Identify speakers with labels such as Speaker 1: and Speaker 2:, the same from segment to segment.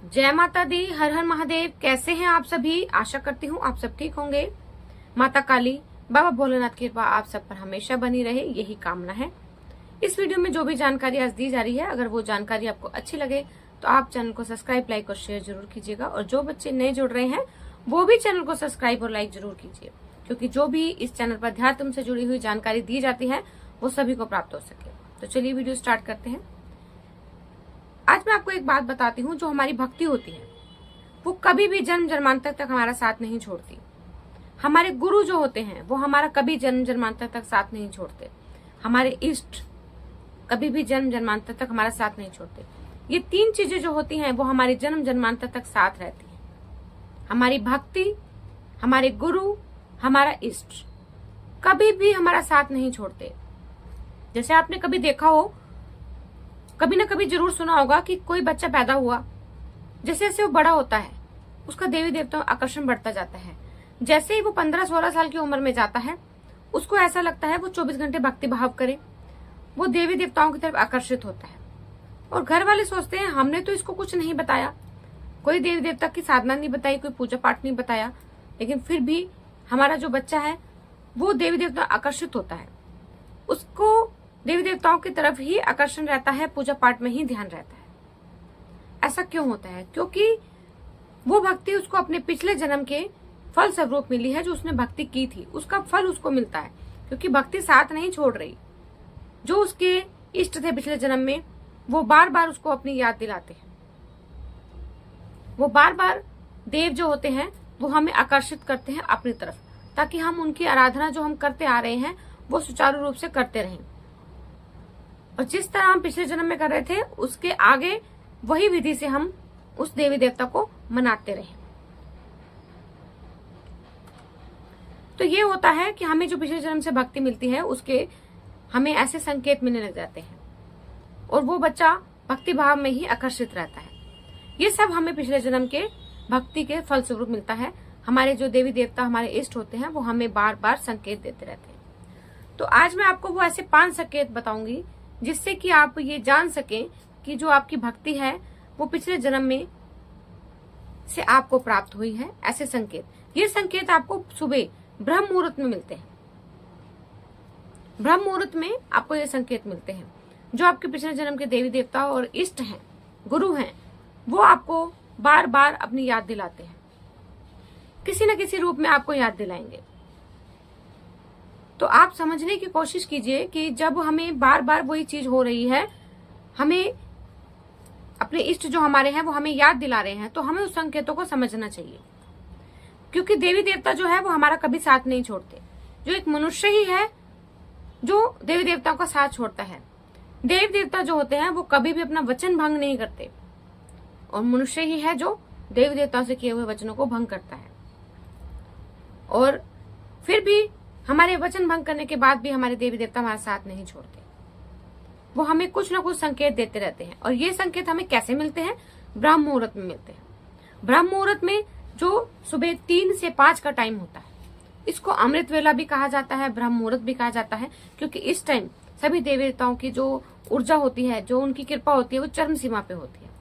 Speaker 1: जय माता दी, हर हर महादेव। कैसे हैं आप सभी? आशा करती हूँ आप सब ठीक होंगे। माता काली, बाबा भोलेनाथ की कृपा आप सब पर हमेशा बनी रहे, यही कामना है। इस वीडियो में जो भी जानकारी आज दी जा रही है, अगर वो जानकारी आपको अच्छी लगे तो आप चैनल को सब्सक्राइब, लाइक और शेयर जरूर कीजिएगा। और जो बच्चे नए जुड़ रहे हैं वो भी चैनल को सब्सक्राइब और लाइक जरूर कीजिए, क्योंकि जो भी इस चैनल पर अध्यात्म से जुड़ी हुई जानकारी दी जाती है वो सभी को प्राप्त हो सके। तो चलिए वीडियो स्टार्ट करते हैं। आज मैं आपको एक बात बताती हूँ, जो हमारी भक्ति होती है वो कभी भी जन्म जन्मांतर तक हमारा साथ नहीं छोड़ती। हमारे गुरु जो होते हैं वो हमारा कभी जन्म जन्मांतर तक साथ नहीं छोड़ते। हमारे इष्ट कभी भी जन्म जन्मांतर तक हमारा साथ नहीं छोड़ते। ये तीन चीजें जो होती हैं वो हमारे जन्म जन्मांतर तक साथ रहती हैं। हमारी भक्ति, हमारे गुरु, हमारा इष्ट कभी भी हमारा साथ नहीं छोड़ते। जैसे आपने कभी देखा हो, कभी ना कभी जरूर सुना होगा कि कोई बच्चा पैदा हुआ, जैसे जैसे वो बड़ा होता है उसका देवी देवताओं आकर्षण बढ़ता जाता है। जैसे ही वो 15-16 साल की उम्र में जाता है, उसको ऐसा लगता है वो 24 घंटे भक्ति भाव करे, वो देवी देवताओं की तरफ आकर्षित होता है। और घर वाले सोचते हैं हमने तो इसको कुछ नहीं बताया, कोई देवी देवता की साधना नहीं बताई, कोई पूजा पाठ नहीं बताया, लेकिन फिर भी हमारा जो बच्चा है वो देवी देवता आकर्षित होता है। उसको देवी देवताओं की तरफ ही आकर्षण रहता है, पूजा पाठ में ही ध्यान रहता है। ऐसा क्यों होता है? क्योंकि वो भक्ति उसको अपने पिछले जन्म के फल स्वरूप मिली है। जो उसने भक्ति की थी उसका फल उसको मिलता है, क्योंकि भक्ति साथ नहीं छोड़ रही। जो उसके इष्ट थे पिछले जन्म में, वो बार बार उसको अपनी याद दिलाते हैं। वो बार बार देव जो होते हैं वो हमें आकर्षित करते हैं अपनी तरफ, ताकि हम उनकी आराधना जो हम करते आ रहे हैं वो सुचारू रूप से करते रहें। और जिस तरह हम पिछले जन्म में कर रहे थे उसके आगे वही विधि से हम उस देवी देवता को मनाते रहे। तो ये होता है कि हमें जो पिछले जन्म से भक्ति मिलती है उसके हमें ऐसे संकेत मिलने लग जाते हैं, और वो बच्चा भक्ति भाव में ही आकर्षित रहता है। ये सब हमें पिछले जन्म के भक्ति के फल स्वरूप मिलता है। हमारे जो देवी देवता हमारे इष्ट होते हैं वो हमें बार बार संकेत देते रहते हैं। तो आज मैं आपको वो ऐसे 5 संकेत बताऊंगी जिससे कि आप ये जान सकें कि जो आपकी भक्ति है वो पिछले जन्म में से आपको प्राप्त हुई है। ऐसे संकेत, ये संकेत आपको सुबह ब्रह्म मुहूर्त में मिलते हैं। ब्रह्म मुहूर्त में आपको ये संकेत मिलते हैं। जो आपके पिछले जन्म के देवी देवता और इष्ट हैं, गुरु हैं, वो आपको बार बार अपनी याद दिलाते हैं, किसी न किसी रूप में आपको याद दिलाएंगे। तो आप समझने की कोशिश कीजिए कि जब हमें बार बार वही चीज हो रही है, हमें अपने इष्ट जो हमारे हैं वो हमें याद दिला रहे हैं, तो हमें उस संकेतों को समझना चाहिए। क्योंकि देवी देवता जो है वो हमारा कभी साथ नहीं छोड़ते। जो एक मनुष्य ही है जो देवी देवताओं का साथ छोड़ता है। देवी देवता जो होते हैं वो कभी भी अपना वचन भंग नहीं करते, और मनुष्य ही है जो देवी देवताओं से किए हुए वचनों को भंग करता है। और फिर भी हमारे वचन भंग करने के बाद भी हमारे देवी देवता हमारा साथ नहीं छोड़ते। वो हमें कुछ ना कुछ संकेत देते रहते हैं। और ये संकेत हमें कैसे मिलते हैं? ब्रह्म मुहूर्त में मिलते हैं। ब्रह्म मुहूर्त में जो सुबह 3 से 5 का टाइम होता है, इसको अमृत वेला भी कहा जाता है, ब्रह्म मुहूर्त भी कहा जाता है, क्योंकि इस टाइम सभी देवी देवताओं की जो ऊर्जा होती है, जो उनकी कृपा होती है, वो चरम सीमा पे होती है।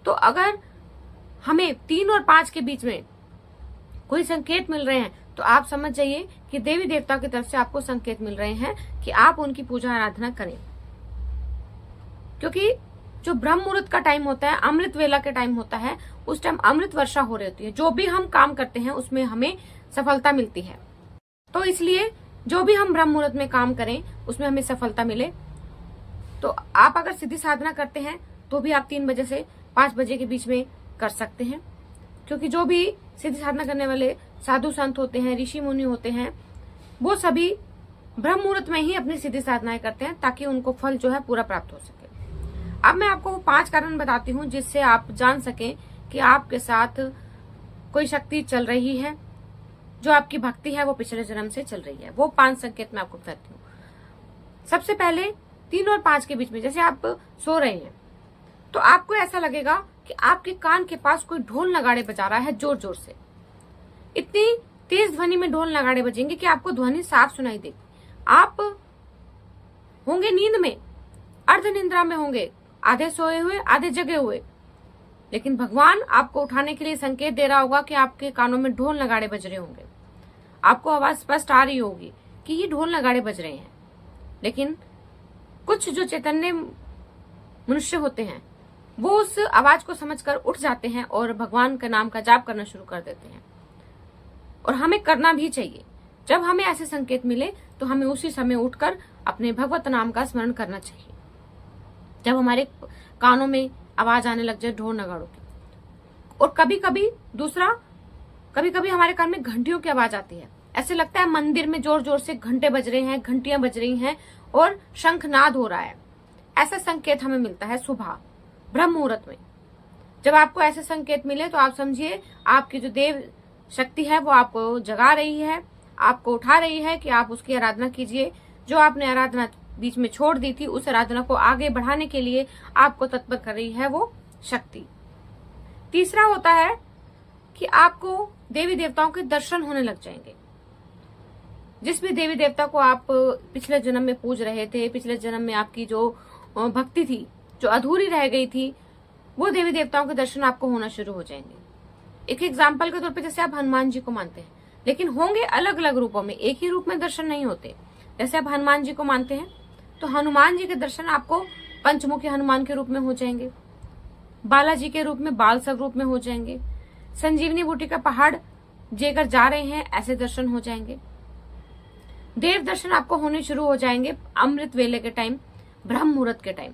Speaker 1: तो अगर हमें 3 और 5 के बीच में कोई संकेत मिल रहे हैं तो आप समझ जाइए कि देवी देवता की तरफ से आपको संकेत मिल रहे हैं कि आप उनकी पूजा आराधना करें। क्योंकि जो ब्रह्म मुहूर्त का टाइम होता है, अमृत वेला के टाइम होता है, उस टाइम अमृत वर्षा हो रही होती है। जो भी हम काम करते हैं उसमें हमें सफलता मिलती है। तो इसलिए जो भी हम ब्रह्म मुहूर्त में काम करें उसमें हमें सफलता मिले। तो आप अगर सिद्धि साधना करते हैं तो भी आप 3 बजे से 5 बजे के बीच में कर सकते हैं, क्योंकि जो भी सिद्धि साधना करने वाले साधु संत होते हैं, ऋषि मुनि होते हैं, वो सभी ब्रह्म मुहूर्त में ही अपनी सिद्धि साधनाएं करते हैं, ताकि उनको फल जो है पूरा प्राप्त हो सके। अब मैं आपको वो 5 कारण बताती हूँ जिससे आप जान सकें कि आपके साथ कोई शक्ति चल रही है, जो आपकी भक्ति है वो पिछले जन्म से चल रही है। वो 5 संकेत मैं आपको बताती हूँ। सबसे पहले 3 और 5 के बीच में, जैसे आप सो रहे हैं तो आपको ऐसा लगेगा कि आपके कान के पास कोई ढोल नगाड़े बजा रहा है जोर जोर से। इतनी तेज ध्वनि में ढोल नगाड़े बजेंगे कि आपको ध्वनि साफ सुनाई देगी। आप होंगे नींद में, अर्ध निंद्रा में होंगे, आधे सोए हुए आधे जगे हुए, लेकिन भगवान आपको उठाने के लिए संकेत दे रहा होगा कि आपके कानों में ढोल नगाड़े बज रहे होंगे, आपको आवाज स्पष्ट आ रही होगी कि ये ढोल नगाड़े बज रहे हैं। लेकिन कुछ जो चैतन्य मनुष्य होते हैं वो उस आवाज को समझकर उठ जाते हैं और भगवान का नाम का जाप करना शुरू कर देते हैं। और हमें करना भी चाहिए। जब हमें ऐसे संकेत मिले तो हमें उसी समय उठकर अपने भगवत नाम का स्मरण करना चाहिए। जब हमारे कानों में आवाज आने लग जाए ढोल नगाड़ों की, और कभी कभी हमारे कान में घंटियों की आवाज आती है, ऐसे लगता है मंदिर में जोर जोर से घंटे बज रहे हैं, घंटियां बज रही हैं और शंखनाद हो रहा है। ऐसा संकेत हमें मिलता है सुबह ब्रह्म मुहूर्त में। जब आपको ऐसे संकेत मिले तो आप समझिए आपकी जो देव शक्ति है वो आपको जगा रही है, आपको उठा रही है कि आप उसकी आराधना कीजिए। जो आपने आराधना बीच में छोड़ दी थी, उस आराधना को आगे बढ़ाने के लिए आपको तत्पर कर रही है वो शक्ति। तीसरा होता है कि आपको देवी देवताओं के दर्शन होने लग जाएंगे। जिस भी देवी देवता को आप पिछले जन्म में पूज रहे थे, पिछले जन्म में आपकी जो भक्ति थी जो अधूरी रह गई थी, वो देवी देवताओं के दर्शन आपको होना शुरू हो जाएंगे। एक एग्जाम्पल के तौर पे जैसे आप हनुमान जी को मानते हैं, लेकिन होंगे अलग अलग रूपों में, एक ही रूप में दर्शन नहीं होते। जैसे आप हनुमान जी को मानते हैं तो हनुमान जी के दर्शन आपको पंचमुखी हनुमान के रूप में हो जाएंगे, बालाजी के रूप में बाल स्वरूप में हो जाएंगे, संजीवनी बूटी का पहाड़ जेकर जा रहे हैं ऐसे दर्शन हो जाएंगे। देव दर्शन आपको होने शुरू हो जाएंगे अमृत वेले के टाइम, ब्रह्म मुहूर्त के टाइम।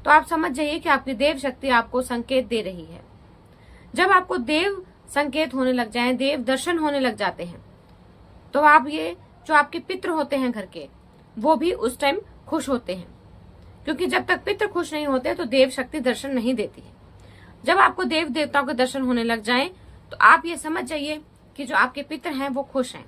Speaker 1: तो आप समझ जाइए कि आपकी देव शक्ति आपको संकेत दे रही है। जब आपको देव संकेत होने लग जाएं, देव दर्शन होने लग जाते हैं, तो आप ये जो आपके पितृ होते हैं घर के, वो भी उस टाइम खुश होते हैं, क्योंकि जब तक पितृ खुश नहीं होते तो देव शक्ति दर्शन नहीं देती है। जब आपको देव देवताओं के दर्शन होने लग जाएं तो आप ये समझ जाइए कि जो आपके पितृ हैं वो खुश हैं,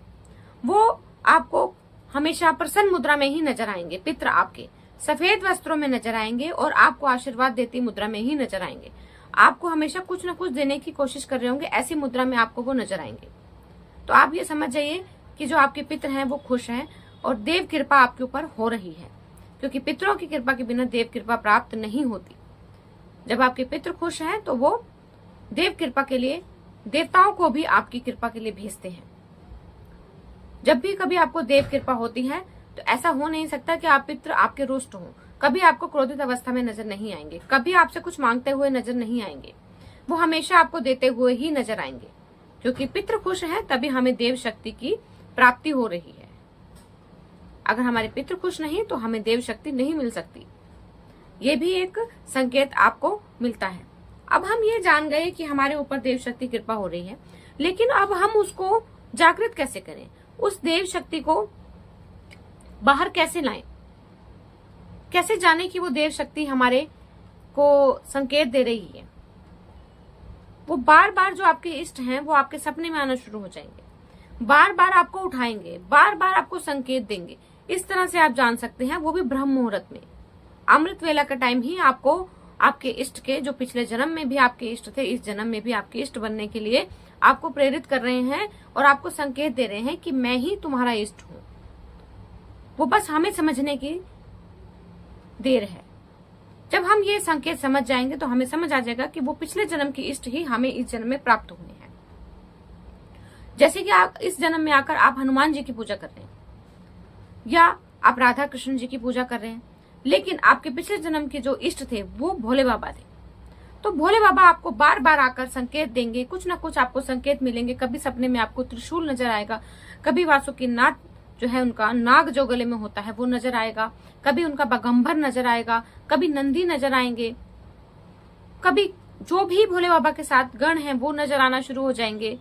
Speaker 1: वो आपको हमेशा प्रसन्न मुद्रा में ही नजर आएंगे। पितृ आपके सफेद वस्त्रों में नजर आएंगे और आपको आशीर्वाद देती मुद्रा में ही नजर आएंगे। आपको हमेशा कुछ न कुछ देने की कोशिश कर रहे होंगे, ऐसी मुद्रा में आपको वो नजर आएंगे। तो आप ये समझ जाइए कि जो आपके पितृ हैं वो खुश हैं और देव कृपा आपके ऊपर हो रही है, क्योंकि पितरों की कृपा के बिना देव कृपा प्राप्त नहीं होती। जब आपके पितृ खुश हैं तो वो देव कृपा के लिए देवताओं को भी आपकी कृपा के लिए भेजते हैं। जब भी कभी आपको देव कृपा होती है तो ऐसा हो नहीं सकता कि आप पितृ आपके रुष्ट हों। कभी आपको क्रोधित अवस्था में नजर नहीं आएंगे, कभी आपसे कुछ मांगते हुए नजर नहीं आएंगे, वो हमेशा आपको देते हुए ही नजर आएंगे, क्योंकि पितृ खुश हैं तभी हमें देव शक्ति की प्राप्ति हो रही है। अगर हमारे पितृ खुश नहीं तो हमें देव शक्ति नहीं मिल सकती। ये भी एक संकेत आपको मिलता है। अब हम ये जान गए कि हमारे ऊपर देव शक्ति कृपा हो रही है, लेकिन अब हम उसको जागृत कैसे करें, उस देव शक्ति को बाहर कैसे लाएं, कैसे जाने कि वो देव शक्ति हमारे को संकेत दे रही है। वो बार बार जो आपके इष्ट हैं वो आपके सपने में आना शुरू हो जाएंगे, बार बार आपको उठाएंगे, बार बार आपको संकेत देंगे। इस तरह से आप जान सकते हैं, वो भी ब्रह्म मुहूर्त में, अमृत वेला का टाइम ही आपको आपके इष्ट के, जो पिछले जन्म में भी आपके इष्ट थे, इस जन्म में भी आपके इष्ट बनने के लिए आपको प्रेरित कर रहे हैं और आपको संकेत दे रहे हैं कि मैं ही तुम्हारा इष्ट हूं। वो बस हमें समझने की देर है। जब हम ये संकेत समझ जाएंगे तो हमें समझ आ जाएगा कि वो पिछले जन्म की इष्ट ही हमें इस जन्म में प्राप्त हुए हैं। जैसे कि आप इस जन्म में आकर आप हनुमान जी की पूजा कर रहे हैं या आप राधा कृष्ण जी की पूजा कर रहे हैं, लेकिन आपके पिछले जन्म के जो इष्ट थे वो भोले बाबा थे। तो भोले बाबा आपको बार बार आकर संकेत देंगे, कुछ ना कुछ आपको संकेत मिलेंगे। कभी सपने में आपको त्रिशूल नजर आएगा, कभी वासुकी नाग जो है उनका नाग जो गले में होता है वो नजर आएगा, कभी उनका बगंबर नजर आएगा, कभी नंदी नजर आएंगे, कभी जो भी भोले बाबा के साथ गण हैं वो नजर आना शुरू हो जाएंगे।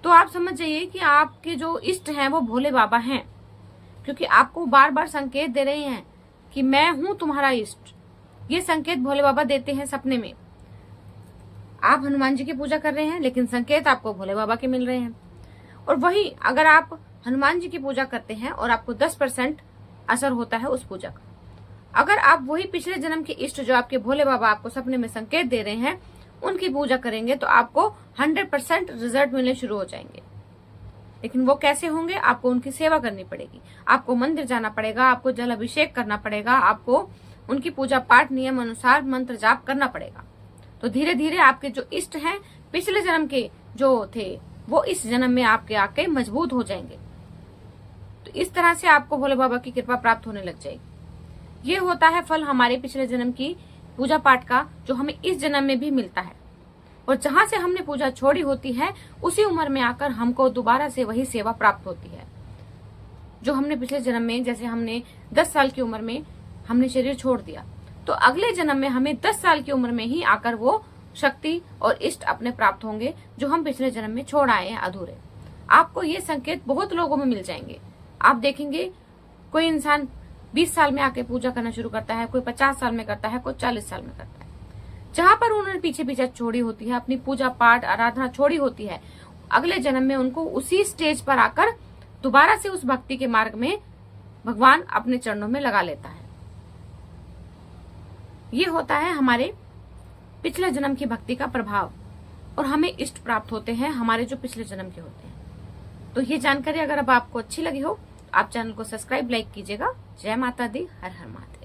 Speaker 1: तो आप समझ जाइए कि आपके जो इष्ट हैं वो भोले बाबा हैं, क्योंकि आपको बार बार संकेत दे रहे हैं कि मैं हूं तुम्हारा इष्ट। ये संकेत भोले बाबा देते हैं सपने में। आप हनुमान जी की पूजा कर रहे हैं लेकिन संकेत आपको भोले बाबा के मिल रहे हैं। और वही अगर आप हनुमान जी की पूजा करते हैं और आपको 10% असर होता है उस पूजा का, अगर आप वही पिछले जन्म के इष्ट जो आपके भोले बाबा आपको सपने में संकेत दे रहे हैं उनकी पूजा करेंगे तो आपको 100% रिजल्ट मिलने शुरू हो जाएंगे। लेकिन वो कैसे होंगे? आपको उनकी सेवा करनी पड़ेगी, आपको मंदिर जाना पड़ेगा, आपको जल अभिषेक करना पड़ेगा, आपको उनकी पूजा पाठ नियम अनुसार मंत्र जाप करना पड़ेगा। तो धीरे धीरे आपके जो इष्ट हैं, पिछले जन्म के जो थे, वो इस जन्म में आपके आके मजबूत हो जाएंगे। तो इस तरह से आपको भोले बाबा की कृपा प्राप्त होने लग जाएगी। ये होता है फल हमारे पिछले जन्म की पूजा पाठ का, जो हमें इस जन्म में भी मिलता है। और जहां से हमने पूजा छोड़ी होती है, उसी उम्र में आकर हमको दोबारा से वही सेवा प्राप्त होती है जो हमने पिछले जन्म में, जैसे हमने 10 साल की उम्र में हमने शरीर छोड़ दिया, तो अगले जन्म में हमें 10 साल की उम्र में ही आकर वो शक्ति और इष्ट अपने प्राप्त होंगे जो हम पिछले जन्म में छोड़ आए हैं अधूरे। आपको ये संकेत बहुत लोगों में मिल जाएंगे। आप देखेंगे कोई इंसान 20 साल में आके पूजा करना शुरू करता है, कोई 50 साल में करता है, कोई 40 साल में करता है। जहां पर उन्होंने पीछे पीछे छोड़ी होती है, अपनी पूजा पाठ आराधना छोड़ी होती है, अगले जन्म में उनको उसी स्टेज पर आकर दोबारा से उस भक्ति के मार्ग में भगवान अपने चरणों में लगा लेता है। ये होता है हमारे पिछले जन्म की भक्ति का प्रभाव, और हमें इष्ट प्राप्त होते हैं हमारे जो पिछले जन्म के होते हैं। तो ये जानकारी अगर अब आपको अच्छी लगी हो, आप चैनल को सब्सक्राइब, लाइक कीजिएगा। जय माता दी, हर हर महादेव।